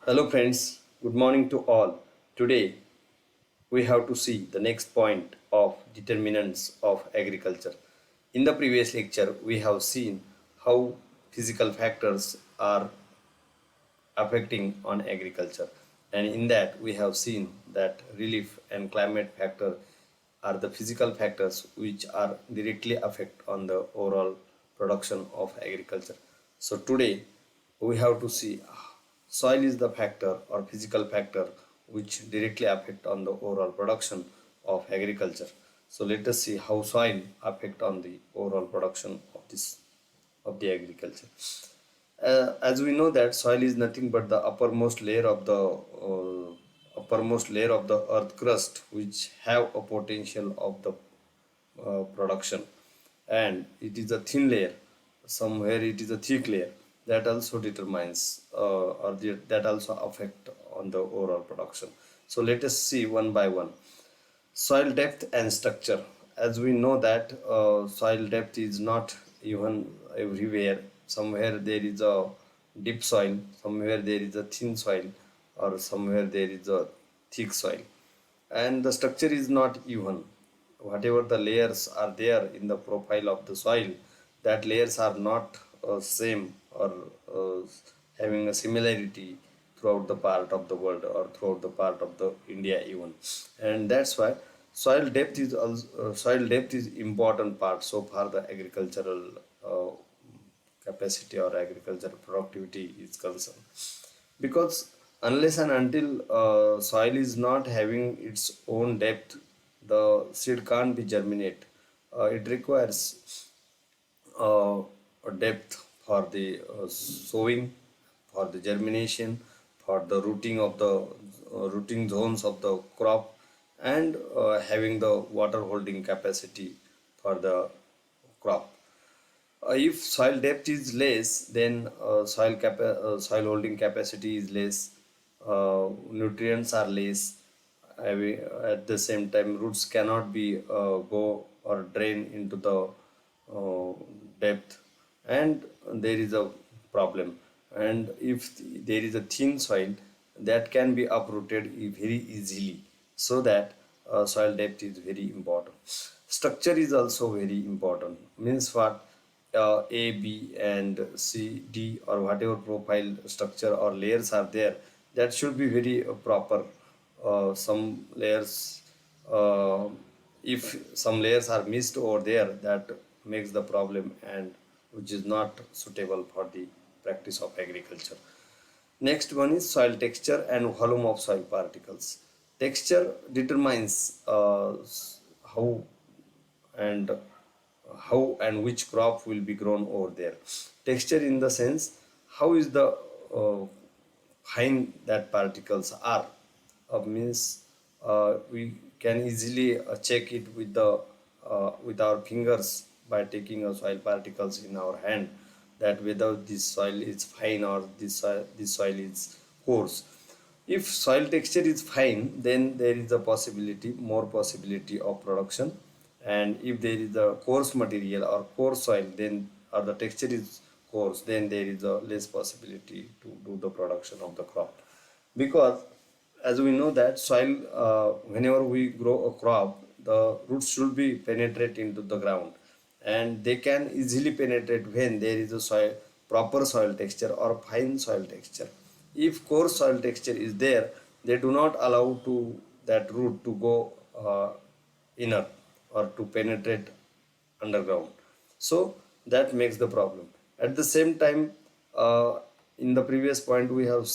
Hello, friends. Good morning to all. Today, we have to see the next point of determinants of agriculture. In the previous lecture, we have seen how physical factors are affecting on agriculture, and in that, we have seen that relief and climate factor are the physical factors which are directly affect on the overall production of agriculture. So today we have to see soil is the factor or physical factor which directly affect on the overall production of agriculture. So let us see how soil affect on the overall production of the agriculture. As we know that soil is nothing but the uppermost layer of the earth crust, which have a potential of the production, and it is a thin layer. Somewhere it is a thick layer that also determines that also affect on the overall production. So let us see one by one. Soil depth and structure. As we know that soil depth is not even everywhere. Somewhere there is a deep soil, somewhere there is a thin soil, or somewhere there is a thick soil. And the structure is not even. Whatever the layers are there in the profile of the soil, that layers are not same or having a similarity throughout the part of the world or throughout the part of the India even, and that's why soil depth is important part so far the agricultural capacity or agricultural productivity is concerned, because unless and until soil is not having its own depth, the seed can't be germinate. It requires a depth for the sowing, for the germination, for the rooting of the rooting zones of the crop, and having the water holding capacity for the crop. If soil depth is less, then soil holding capacity is less, nutrients are less. At the same time, roots cannot be go or drain into the uh, depth, and there is a problem. And if there is a thin soil, that can be uprooted very easily. So that soil depth is very important. Structure is also very important. Means what? A, B, and C, D, or whatever profile structure or layers are there, that should be very proper. Some layers, uh, if some layers are missed over there, that makes the problem, and which is not suitable for the practice of agriculture. Next one is soil texture and volume of soil particles. Texture determines how and which crop will be grown over there. Texture in the sense how is the fine that particles are. Means we can easily check it with our fingers by taking a soil particles in our hand, that whether this soil is fine or this soil is coarse. If soil texture is fine, then there is a possibility, more possibility of production. And if there is a coarse material or coarse soil, then or the texture is coarse, then there is a less possibility to do the production of the crop. Because as we know that soil, whenever we grow a crop, the roots should be penetrate into the ground, and they can easily penetrate when there is a soil proper soil texture or fine soil texture. If coarse soil texture is there, they do not allow to that root to go inner or to penetrate underground. So that makes the problem. At the same time, in the previous point, we have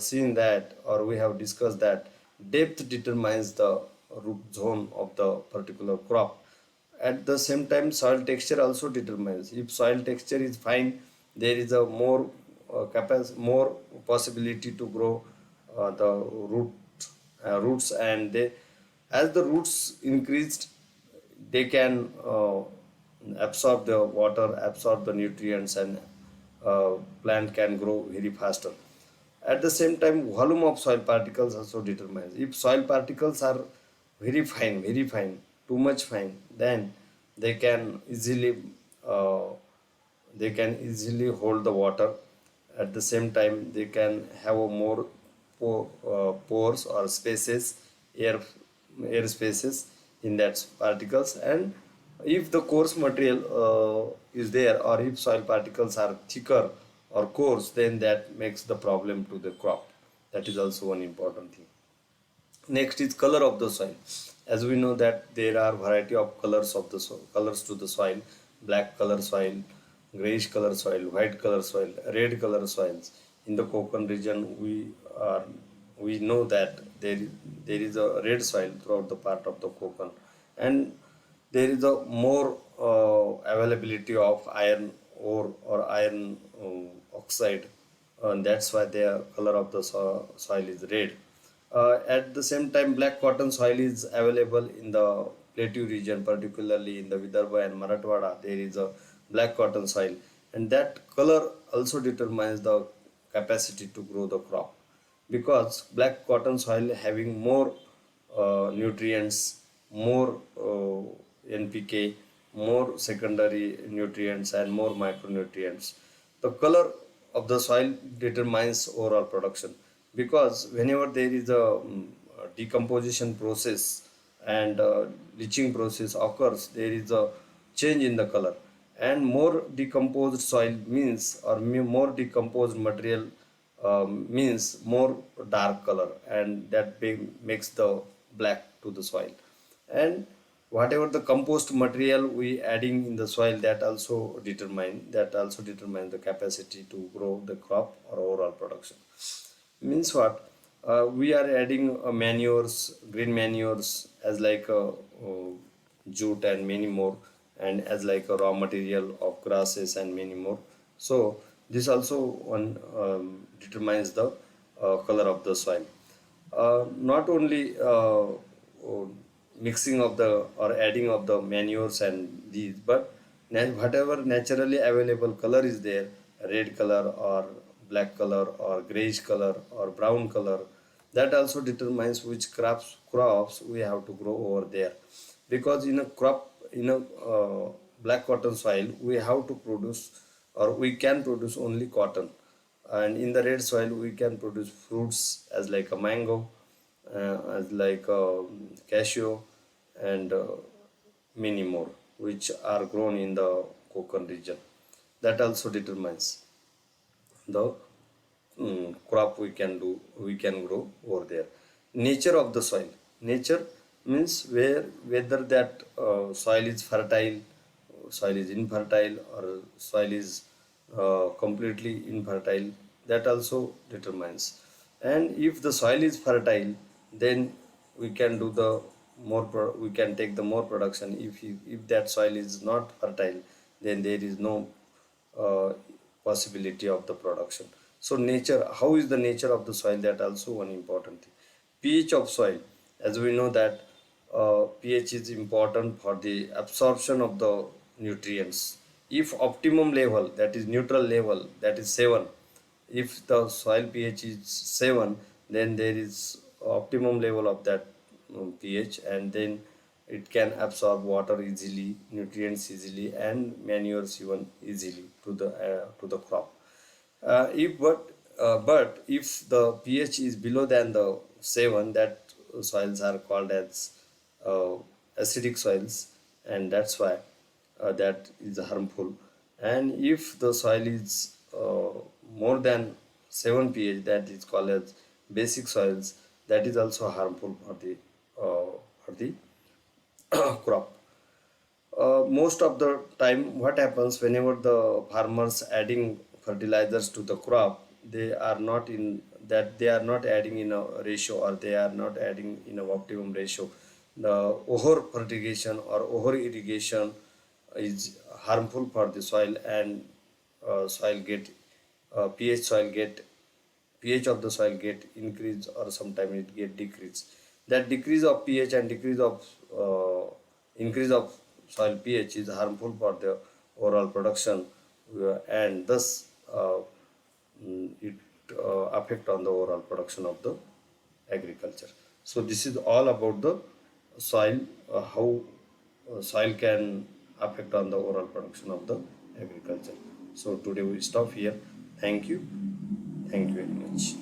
seen that, or we have discussed that depth determines the root zone of the particular crop. At the same time, soil texture also determines. If soil texture is fine, there is a more possibility to grow the roots, and they, as the roots increased, they can absorb the water, absorb the nutrients, and plant can grow very faster. At the same time, volume of soil particles also determines. If soil particles are very fine, too much fine, then they can easily uh, they can easily hold the water, at the same time they can have a more pores or spaces, air air spaces in that particles. And if the coarse material is there, or if soil particles are thicker or coarse, then that makes the problem to the crop. That is also one important thing. Next is color of the soil. As we know that there are variety of colors of the colors to the soil: black color soil, grayish color soil, white color soil, red color soils. In the Konkan region, are we know that there is a red soil throughout the part of the Konkan, and there is a more availability of iron ore or iron oxide, and that's why the color of the soil is red. At the same time, black cotton soil is available in the plateau region, particularly in the Vidarbha and Marathwada. There is a black cotton soil, and that color also determines the capacity to grow the crop, because black cotton soil having more nutrients, more NPK, more secondary nutrients, and more micronutrients. The color of the soil determines overall production, because whenever there is a decomposition process and leaching process occurs, there is a change in the color, and more decomposed soil means, or more decomposed material means more dark color, and that makes the black to the soil. And whatever the compost material we adding in the soil, that also determine the capacity to grow the crop or overall production. Means what? We are adding manures, green manures, as like jute and many more, and as like a raw material of grasses and many more. So this also one determines the color of the soil. Not only mixing of the or adding of the manures and these, but whatever naturally available color is there, red color or black color or grayish color or brown color, that also determines which crops we have to grow over there. Because in a crop, in a black cotton soil, we have to produce, or we can produce only cotton, and in the red soil we can produce fruits as like a mango, as like cashew, and many more, which are grown in the Konkan region. That also determines the crop we can grow over there. Nature of the soil. Nature means whether that soil is fertile, soil is infertile, or soil is completely infertile. That also determines. And if the soil is fertile, then we can do the we can take the more production. If that soil is not fertile, then there is no uh, possibility of the production. So nature, how is the nature of the soil? That also one important thing. pH of soil. As we know that pH is important for the absorption of the nutrients. If optimum level, that is neutral level, that is 7, if the soil pH is 7, then there is optimum level of that pH, and then it can absorb water easily, nutrients easily, and manures even easily to the crop. If but if the pH is below than the 7, that soils are called as uh, acidic soils, and that's why that is harmful. And if the soil is more than 7 pH, that is called as basic soils. That is also harmful for the crop. Most of the time what happens, whenever the farmers adding fertilizers to the crop, they are not adding in a ratio, or they are not adding in a optimum ratio. The over fertigation or over irrigation is harmful for the soil, and soil get pH of the soil get increase, or sometimes it get decrease. That decrease of pH and decrease of increase of soil pH is harmful for the overall production, and thus it affect on the overall production of the agriculture. So this is all about the soil, how soil can affect on the overall production of the agriculture. So today we stop here. Thank you. Thank you very much.